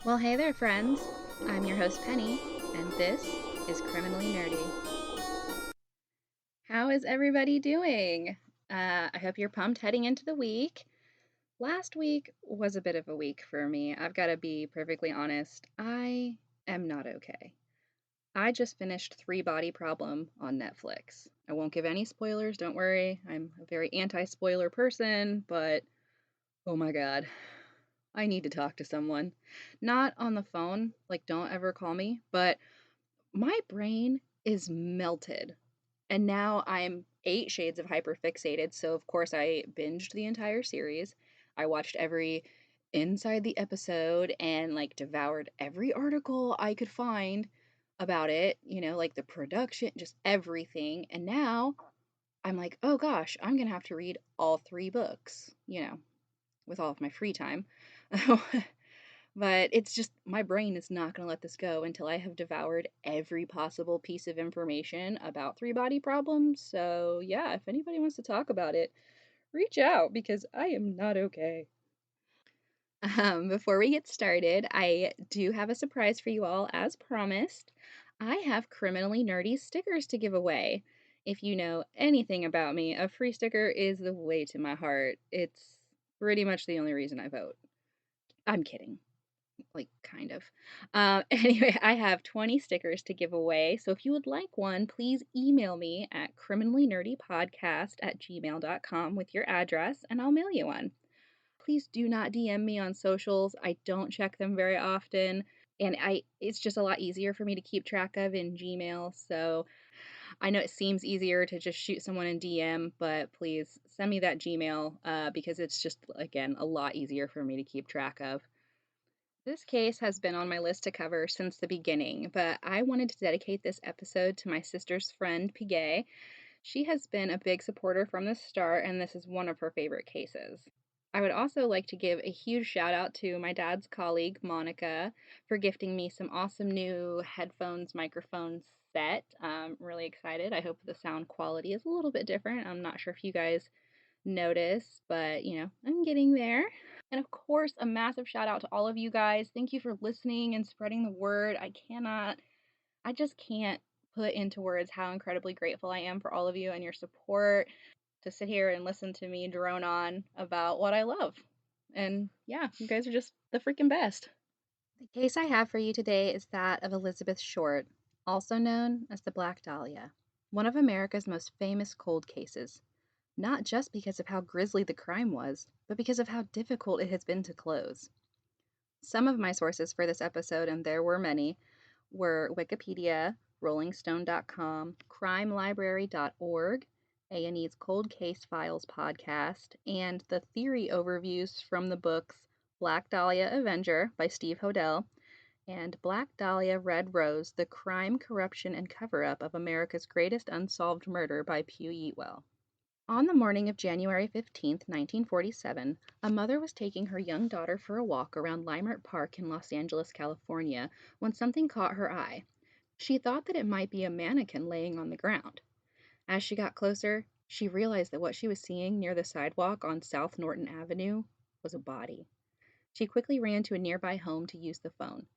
Well, hey there, friends. I'm your host, Penny, and this is Criminally Nerdy. How is everybody doing? I hope you're pumped heading into the week. Last week was a bit of a week for me. I've got to be perfectly honest. I am not okay. I just finished Three Body Problem on Netflix. I won't give any spoilers, don't worry. I'm a very anti spoiler person, but oh my god. I need to talk to someone. Not on the phone, like, don't ever call me, but my brain is melted. And now I'm 8 shades of hyperfixated. So, of course, I binged the entire series. I watched every inside the episode and like devoured every article I could find about it, like the production, just everything. And now I'm like, oh gosh, I'm going to have to read all 3 books, with all of my free time. But it's just my brain is not going to let this go until I have devoured every possible piece of information about Three Body Problems. So, yeah, if anybody wants to talk about it, reach out because I am not okay. Before we get started, I do have a surprise for you all, as promised. I have criminally nerdy stickers to give away. If you know anything about me, a free sticker is the way to my heart. It's pretty much the only reason I vote. I'm kidding. Like, kind of. Anyway, I have 20 stickers to give away. So if you would like one, please email me at criminallynerdypodcast@gmail.com with your address and I'll mail you one. Please do not DM me on socials. I don't check them very often. And it's just a lot easier for me to keep track of in Gmail. So I know it seems easier to just shoot someone in DM, but please send me that Gmail because it's just, again, a lot easier for me to keep track of. This case has been on my list to cover since the beginning, but I wanted to dedicate this episode to my sister's friend, Piguet. She has been a big supporter from the start, and this is one of her favorite cases. I would also like to give a huge shout out to my dad's colleague, Monica, for gifting me some awesome new headphones, microphone set. I'm really excited. I hope the sound quality is a little bit different. I'm not sure if you guys notice, but I'm getting there. And of course, a massive shout out to all of you guys. Thank you for listening and spreading the word. I just can't put into words how incredibly grateful I am for all of you and your support to sit here and listen to me drone on about what I love. And yeah, you guys are just the freaking best. The case I have for you today is that of Elizabeth Short, also known as the Black Dahlia, one of America's most famous cold cases. Not just because of how grisly the crime was, but because of how difficult it has been to close. Some of my sources for this episode, and there were many, were Wikipedia, RollingStone.com, CrimeLibrary.org, A&E's Cold Case Files podcast, and the theory overviews from the books Black Dahlia Avenger by Steve Hodel and Black Dahlia Red Rose, The Crime, Corruption, and Cover-Up of America's Greatest Unsolved Murder by Pew Eatwell. On the morning of January 15th, 1947, a mother was taking her young daughter for a walk around Leimert Park in Los Angeles, California, when something caught her eye. She thought that it might be a mannequin laying on the ground. As she got closer, she realized that what she was seeing near the sidewalk on South Norton Avenue was a body. She quickly ran to a nearby home to use the phone.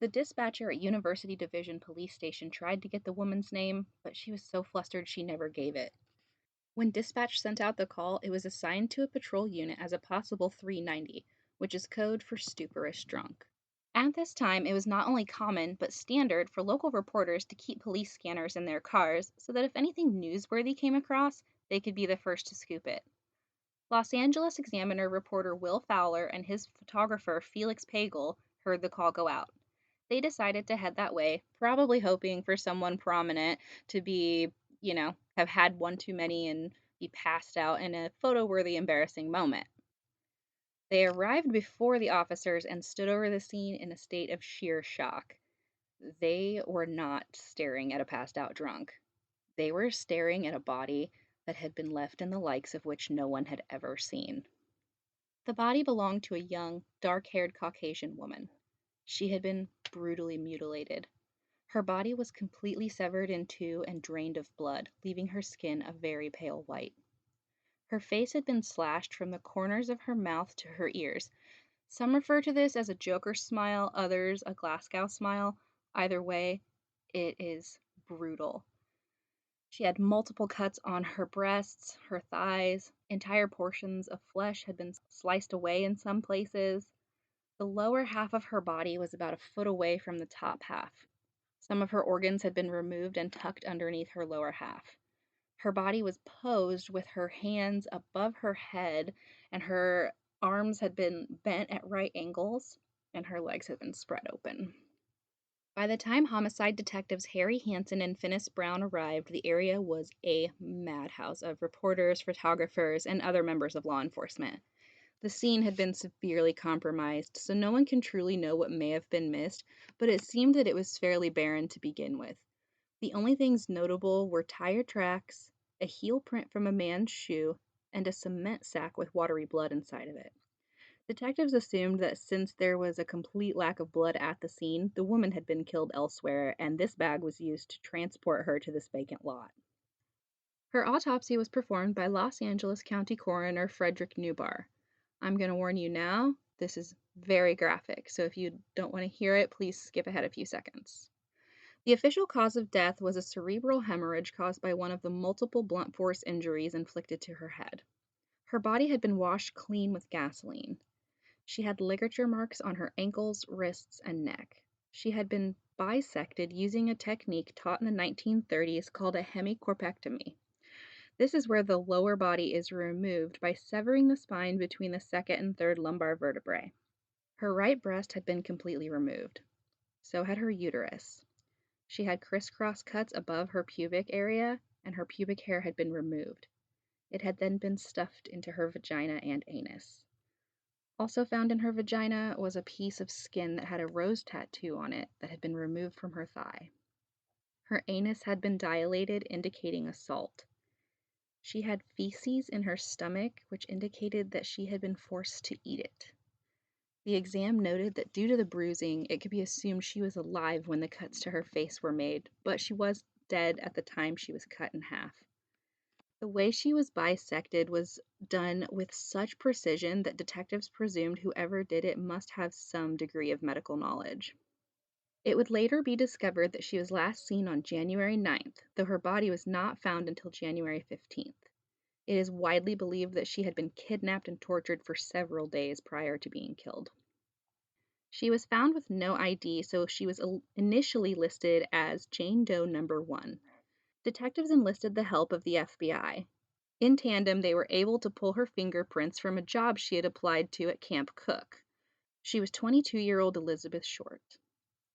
The dispatcher at University Division Police Station tried to get the woman's name, but she was so flustered she never gave it. When dispatch sent out the call, it was assigned to a patrol unit as a possible 390, which is code for stuporish drunk. At this time, it was not only common, but standard for local reporters to keep police scanners in their cars so that if anything newsworthy came across, they could be the first to scoop it. Los Angeles Examiner reporter Will Fowler and his photographer Felix Pagel heard the call go out. They decided to head that way, probably hoping for someone prominent to be, have had one too many and be passed out in a photo-worthy, embarrassing moment. They arrived before the officers and stood over the scene in a state of sheer shock. They were not staring at a passed out drunk. They were staring at a body that had been left in the likes of which no one had ever seen. The body belonged to a young, dark-haired Caucasian woman. She had been brutally mutilated. Her body was completely severed in two and drained of blood, leaving her skin a very pale white. Her face had been slashed from the corners of her mouth to her ears, Some refer to this as a Joker smile, others a Glasgow smile. Either way, it is brutal. She had multiple cuts on her breasts, her thighs. Entire portions of flesh had been sliced away in some places. The lower half of her body was about a foot away from the top half. Some of her organs had been removed and tucked underneath her lower half. Her body was posed with her hands above her head, and her arms had been bent at right angles, and her legs had been spread open. By the time homicide detectives Harry Hansen and Finis Brown arrived, the area was a madhouse of reporters, photographers, and other members of law enforcement. The scene had been severely compromised, so no one can truly know what may have been missed, but it seemed that it was fairly barren to begin with. The only things notable were tire tracks, a heel print from a man's shoe, and a cement sack with watery blood inside of it. Detectives assumed that since there was a complete lack of blood at the scene, the woman had been killed elsewhere, and this bag was used to transport her to this vacant lot. Her autopsy was performed by Los Angeles County Coroner Frederick Newbar. I'm going to warn you now, this is very graphic, so if you don't want to hear it, please skip ahead a few seconds. The official cause of death was a cerebral hemorrhage caused by one of the multiple blunt force injuries inflicted to her head. Her body had been washed clean with gasoline. She had ligature marks on her ankles, wrists, and neck. She had been bisected using a technique taught in the 1930s called a hemicorpectomy. This is where the lower body is removed by severing the spine between the second and third lumbar vertebrae. Her right breast had been completely removed. So had her uterus. She had crisscross cuts above her pubic area, and her pubic hair had been removed. It had then been stuffed into her vagina and anus. Also found in her vagina was a piece of skin that had a rose tattoo on it that had been removed from her thigh. Her anus had been dilated, indicating assault. She had feces in her stomach, which indicated that she had been forced to eat it. The exam noted that due to the bruising, it could be assumed she was alive when the cuts to her face were made, but she was dead at the time she was cut in half. The way she was bisected was done with such precision that detectives presumed whoever did it must have some degree of medical knowledge. It would later be discovered that she was last seen on January 9th, though her body was not found until January 15th. It is widely believed that she had been kidnapped and tortured for several days prior to being killed. She was found with no ID, so she was initially listed as Jane Doe number 1. Detectives enlisted the help of the FBI. In tandem, they were able to pull her fingerprints from a job she had applied to at Camp Cook. She was 22-year-old Elizabeth Short.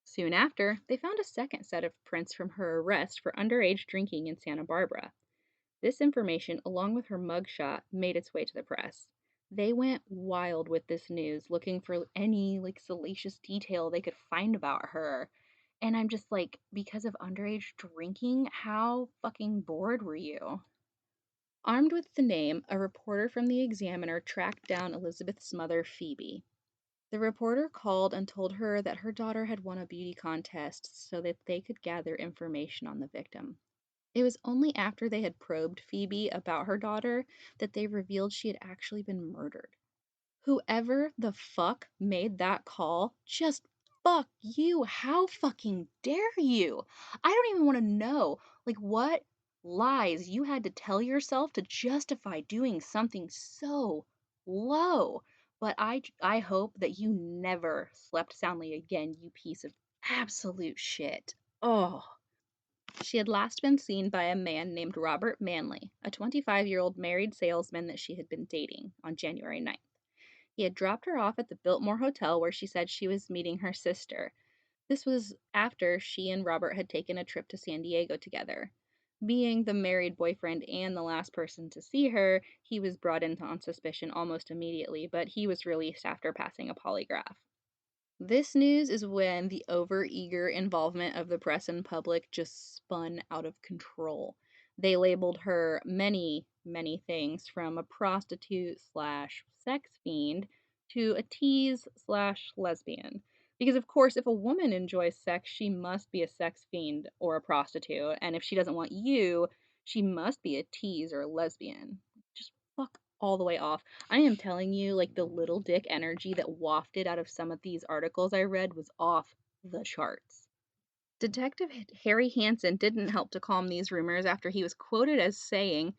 Soon after, they found a second set of prints from her arrest for underage drinking in Santa Barbara. This information, along with her mugshot, made its way to the press. They went wild with this news, looking for any salacious detail they could find about her. And I'm just like, because of underage drinking, how fucking bored were you? Armed with the name, a reporter from the Examiner tracked down Elizabeth's mother, Phoebe. The reporter called and told her that her daughter had won a beauty contest so that they could gather information on the victim. It was only after they had probed Phoebe about her daughter that they revealed she had actually been murdered. Whoever the fuck made that call, just fuck you. How fucking dare you? I don't even want to know, what lies you had to tell yourself to justify doing something so low. But I hope that you never slept soundly again, you piece of absolute shit. Oh. She had last been seen by a man named Robert Manley, a 25-year-old married salesman that she had been dating, on January 9th. He had dropped her off at the Biltmore Hotel where she said she was meeting her sister. This was after she and Robert had taken a trip to San Diego together. Being the married boyfriend and the last person to see her, he was brought in on suspicion almost immediately, but he was released after passing a polygraph. This news is when the overeager involvement of the press and public just spun out of control. They labeled her many, many things, from a prostitute slash sex fiend to a tease slash lesbian. Because, of course, if a woman enjoys sex, she must be a sex fiend or a prostitute. And if she doesn't want you, she must be a tease or a lesbian. Just fuck all the way off. I am telling you, like, the little dick energy that wafted out of some of these articles I read was off the charts. Detective Harry Hansen didn't help to calm these rumors after he was quoted as saying,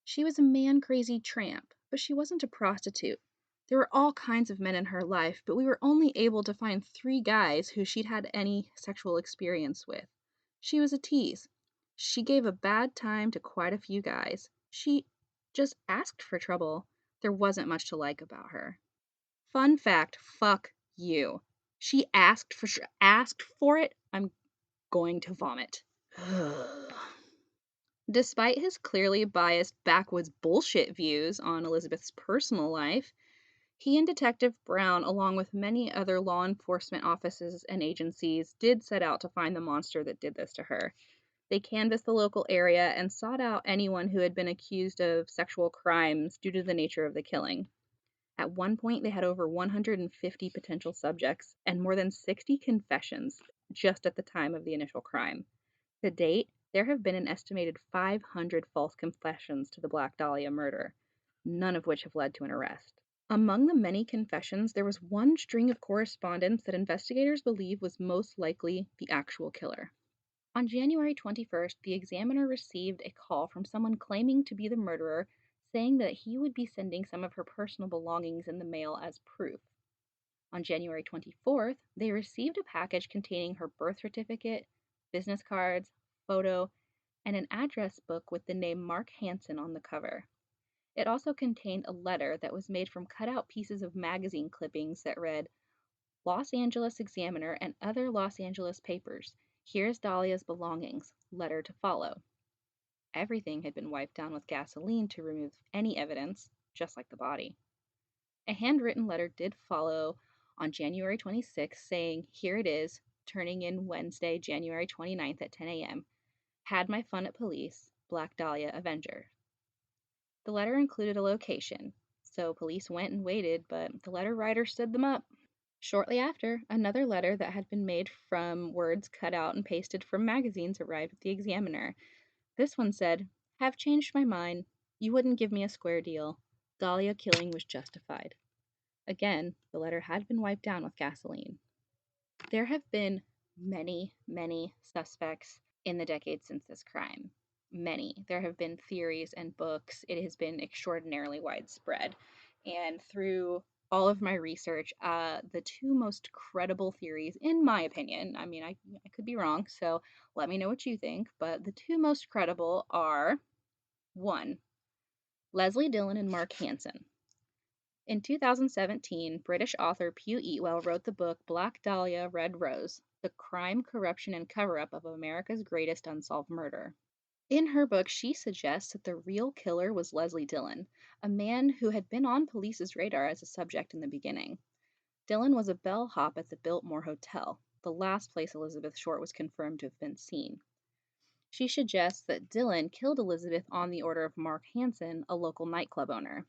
"She was a man-crazy tramp, but she wasn't a prostitute. There were all kinds of men in her life, but we were only able to find 3 guys who she'd had any sexual experience with. She was a tease. She gave a bad time to quite a few guys. She just asked for trouble. There wasn't much to like about her." Fun fact, fuck you. She asked for it. I'm going to vomit. Despite his clearly biased backwoods bullshit views on Elizabeth's personal life, he and Detective Brown, along with many other law enforcement offices and agencies, did set out to find the monster that did this to her. They canvassed the local area and sought out anyone who had been accused of sexual crimes due to the nature of the killing. At one point, they had over 150 potential subjects and more than 60 confessions just at the time of the initial crime. To date, there have been an estimated 500 false confessions to the Black Dahlia murder, none of which have led to an arrest. Among the many confessions, there was one string of correspondence that investigators believe was most likely the actual killer. On January 21st, the Examiner received a call from someone claiming to be the murderer, saying that he would be sending some of her personal belongings in the mail as proof. On January 24th, they received a package containing her birth certificate, business cards, photo, and an address book with the name Mark Hansen on the cover. It also contained a letter that was made from cutout pieces of magazine clippings that read, "Los Angeles Examiner and other Los Angeles papers. Here's Dahlia's belongings. Letter to follow." Everything had been wiped down with gasoline to remove any evidence, just like the body. A handwritten letter did follow on January 26th saying, "Here it is, turning in Wednesday, January 29th at 10 a.m. Had my fun at police, Black Dahlia Avenger." The letter included a location, so police went and waited, but the letter writer stood them up. Shortly after, another letter that had been made from words cut out and pasted from magazines arrived at the Examiner. This one said, "Have changed my mind. You wouldn't give me a square deal. Dahlia killing was justified." Again, the letter had been wiped down with gasoline. There have been many, many suspects in the decades since this crime. Many. There have been theories and books. It has been extraordinarily widespread. And through all of my research, the 2 most credible theories, in my opinion, I mean, I could be wrong, so let me know what you think, but the 2 most credible are 1. Leslie Dillon and Mark Hansen. In 2017, British author Pugh Eatwell wrote the book Black Dahlia, Red Rose: The Crime, Corruption, and Cover-Up of America's Greatest Unsolved Murder. In her book, she suggests that the real killer was Leslie Dillon, a man who had been on police's radar as a subject in the beginning. Dillon was a bellhop at the Biltmore Hotel, the last place Elizabeth Short was confirmed to have been seen. She suggests that Dillon killed Elizabeth on the order of Mark Hansen, a local nightclub owner.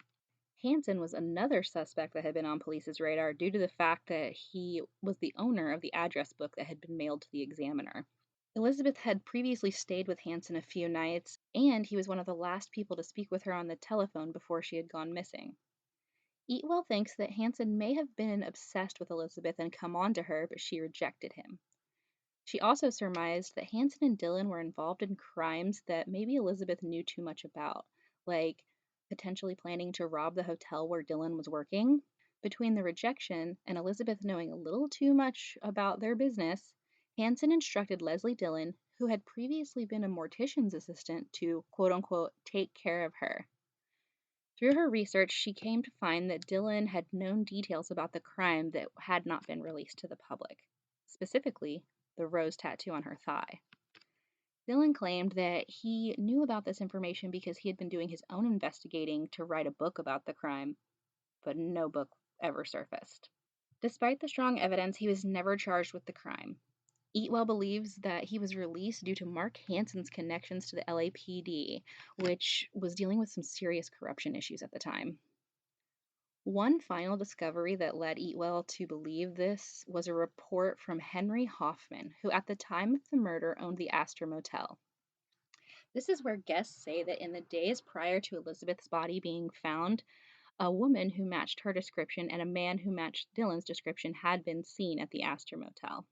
Hansen was another suspect that had been on police's radar due to the fact that he was the owner of the address book that had been mailed to the Examiner. Elizabeth had previously stayed with Hansen a few nights, and he was one of the last people to speak with her on the telephone before she had gone missing. Eatwell thinks that Hansen may have been obsessed with Elizabeth and come on to her, but she rejected him. She also surmised that Hansen and Dillon were involved in crimes that maybe Elizabeth knew too much about, like potentially planning to rob the hotel where Dillon was working. Between the rejection and Elizabeth knowing a little too much about their business, Hansen instructed Leslie Dillon, who had previously been a mortician's assistant, to quote unquote take care of her. Through her research, she came to find that Dillon had known details about the crime that had not been released to the public, specifically the rose tattoo on her thigh. Dillon claimed that he knew about this information because he had been doing his own investigating to write a book about the crime, but no book ever surfaced. Despite the strong evidence, he was never charged with the crime. Eatwell believes that he was released due to Mark Hansen's connections to the LAPD, which was dealing with some serious corruption issues at the time. One final discovery that led Eatwell to believe this was a report from Henry Hoffman, who at the time of the murder owned the Astor Motel. This is where guests say that in the days prior to Elizabeth's body being found, a woman who matched her description and a man who matched Dylan's description had been seen at the Astor Motel.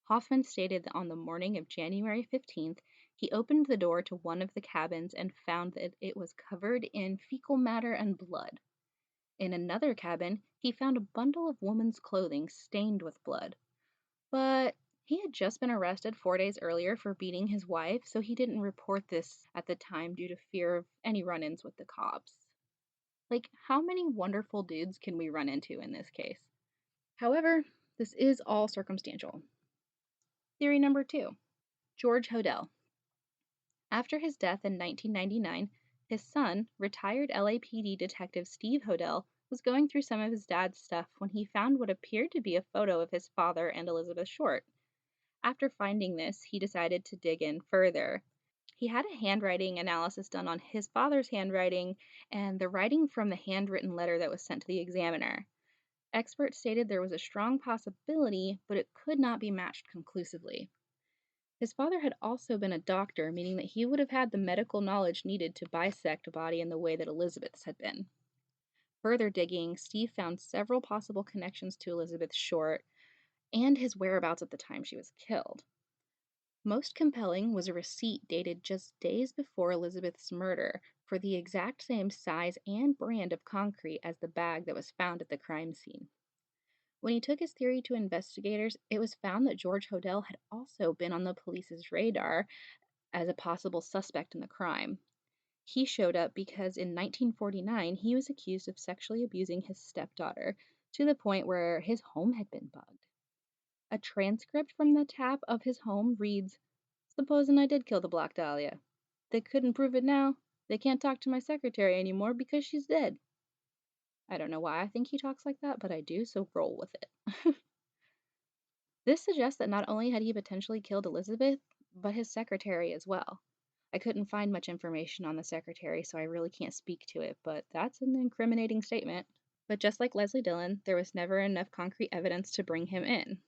Hoffman stated that on the morning of January 15th, he opened the door to one of the cabins and found that it was covered in fecal matter and blood. In another cabin, he found a bundle of woman's clothing stained with blood. But he had just been arrested 4 days earlier for beating his wife, so he didn't report this at the time due to fear of any run ins with the cops. Like, how many wonderful dudes can we run into in this case? However, this is all circumstantial. Theory number 2, George Hodel. After his death in 1999, his son, retired LAPD detective Steve Hodel, was going through some of his dad's stuff when he found what appeared to be a photo of his father and Elizabeth Short. After finding this, he decided to dig in further. He had a handwriting analysis done on his father's handwriting and the writing from the handwritten letter that was sent to the examiner. Experts stated there was a strong possibility, but it could not be matched conclusively. His father had also been a doctor, meaning that he would have had the medical knowledge needed to bisect a body in the way that Elizabeth's had been. Further digging, Steve found several possible connections to Elizabeth Short and his whereabouts at the time she was killed. Most compelling was a receipt dated just days before Elizabeth's murder for the exact same size and brand of concrete as the bag that was found at the crime scene. When he took his theory to investigators, it was found that George Hodel had also been on the police's radar as a possible suspect in the crime. He showed up because in 1949 he was accused of sexually abusing his stepdaughter to the point where his home had been bugged. A transcript from the tap of his home reads, "Supposing I did kill the Black Dahlia. They couldn't prove it now. They can't talk to my secretary anymore because she's dead." I don't know why I think he talks like that, but I do, so roll with it. This suggests that not only had he potentially killed Elizabeth, but his secretary as well. I couldn't find much information on the secretary, so I really can't speak to it, but that's an incriminating statement. But just like Leslie Dillon, there was never enough concrete evidence to bring him in.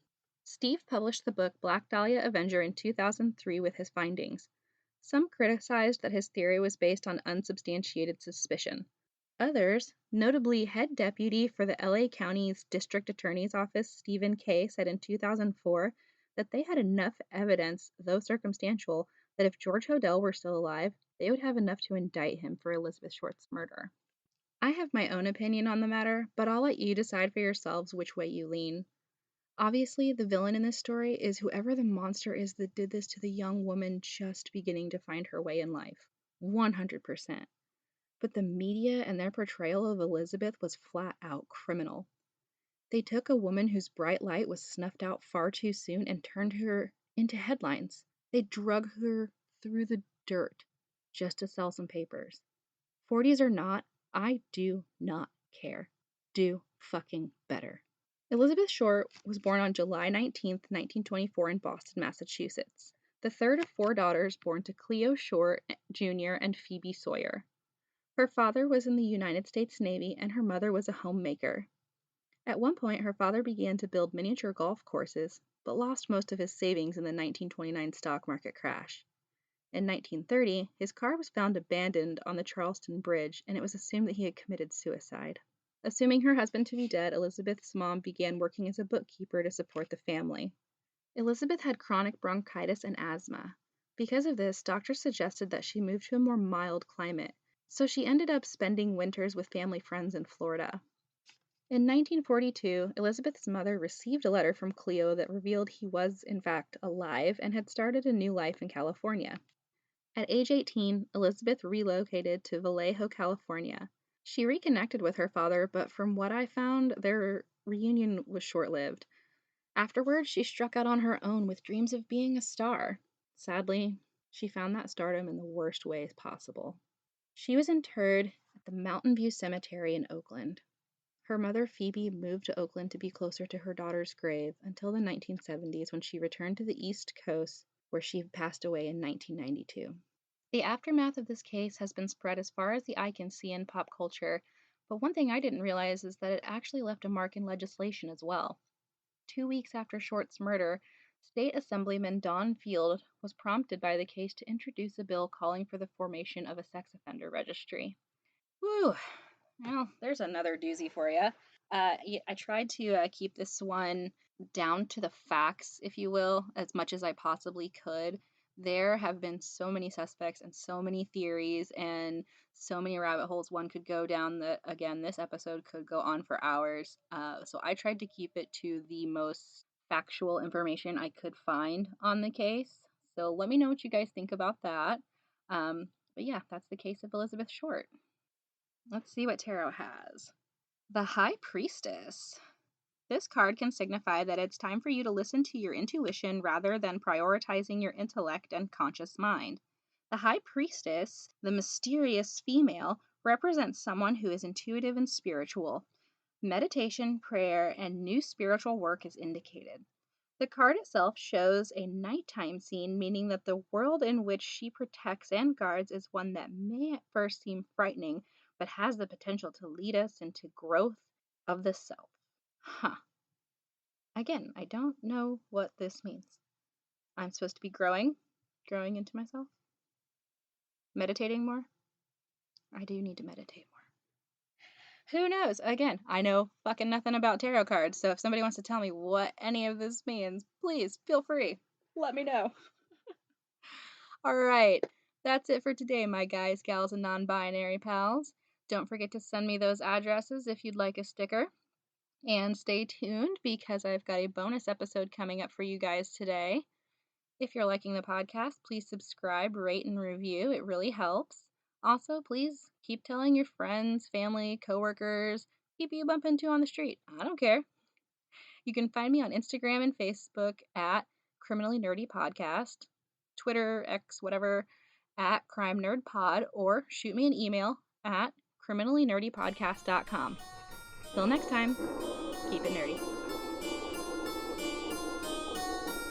Steve published the book Black Dahlia Avenger in 2003 with his findings. Some criticized that his theory was based on unsubstantiated suspicion. Others, notably head deputy for the LA County's District Attorney's Office, Stephen Kay, said in 2004 that they had enough evidence, though circumstantial, that if George Hodel were still alive, they would have enough to indict him for Elizabeth Short's murder. I have my own opinion on the matter, but I'll let you decide for yourselves which way you lean. Obviously, the villain in this story is whoever the monster is that did this to the young woman just beginning to find her way in life. 100%. But the media and their portrayal of Elizabeth was flat out criminal. They took a woman whose bright light was snuffed out far too soon and turned her into headlines. They drug her through the dirt just to sell some papers. 40s or not, I do not care. Do fucking better. Elizabeth Short was born on July 19th, 1924 in Boston, Massachusetts, the third of 4 daughters born to Cleo Short Jr. and Phoebe Sawyer. Her father was in the United States Navy and her mother was a homemaker. At one point, her father began to build miniature golf courses, but lost most of his savings in the 1929 stock market crash. In 1930, his car was found abandoned on the Charleston Bridge, and it was assumed that he had committed suicide. Assuming her husband to be dead, Elizabeth's mom began working as a bookkeeper to support the family. Elizabeth had chronic bronchitis and asthma. Because of this, doctors suggested that she move to a more mild climate, so she ended up spending winters with family friends in Florida. In 1942, Elizabeth's mother received a letter from Cleo that revealed he was, in fact, alive and had started a new life in California. At age 18, Elizabeth relocated to Vallejo, California. She reconnected with her father, but from what I found, their reunion was short-lived. Afterwards, she struck out on her own with dreams of being a star. Sadly, she found that stardom in the worst ways possible. She was interred at the Mountain View Cemetery in Oakland. Her mother, Phoebe, moved to Oakland to be closer to her daughter's grave until the 1970s when she returned to the East Coast, where she passed away in 1992. The aftermath of this case has been spread as far as the eye can see in pop culture, but one thing I didn't realize is that it actually left a mark in legislation as well. 2 weeks after Short's murder, State Assemblyman Don Field was prompted by the case to introduce a bill calling for the formation of a sex offender registry. Whew. Well, there's another doozy for you. I tried to keep this one down to the facts, if you will, as much as I possibly could. There have been so many suspects and so many theories and so many rabbit holes one could go down that, again, this episode could go on for hours. So I tried to keep it to the most factual information I could find on the case. So let me know what you guys think about that. But yeah, that's the case of Elizabeth Short. Let's see what tarot has. The High Priestess. This card can signify that it's time for you to listen to your intuition rather than prioritizing your intellect and conscious mind. The High Priestess, the mysterious female, represents someone who is intuitive and spiritual. Meditation, prayer, and new spiritual work is indicated. The card itself shows a nighttime scene, meaning that the world in which she protects and guards is one that may at first seem frightening, but has the potential to lead us into growth of the self. Huh. Again, I don't know what this means. I'm supposed to be growing into myself, meditating more. I do need to meditate more. Who knows? Again, I know fucking nothing about tarot cards, so if somebody wants to tell me what any of this means, please feel free. Let me know. All right, that's it for today, my guys, gals, and non-binary pals. Don't forget to send me those addresses if you'd like a sticker. And stay tuned because I've got a bonus episode coming up for you guys today. If you're liking the podcast, please subscribe, rate, and review. It really helps. Also, please keep telling your friends, family, coworkers, people you bump into on the street. I don't care. You can find me on Instagram and Facebook at Criminally Nerdy Podcast, Twitter, X, whatever, at Crime Nerd Pod, or shoot me an email at criminallynerdypodcast.com. Till next time, keep it nerdy.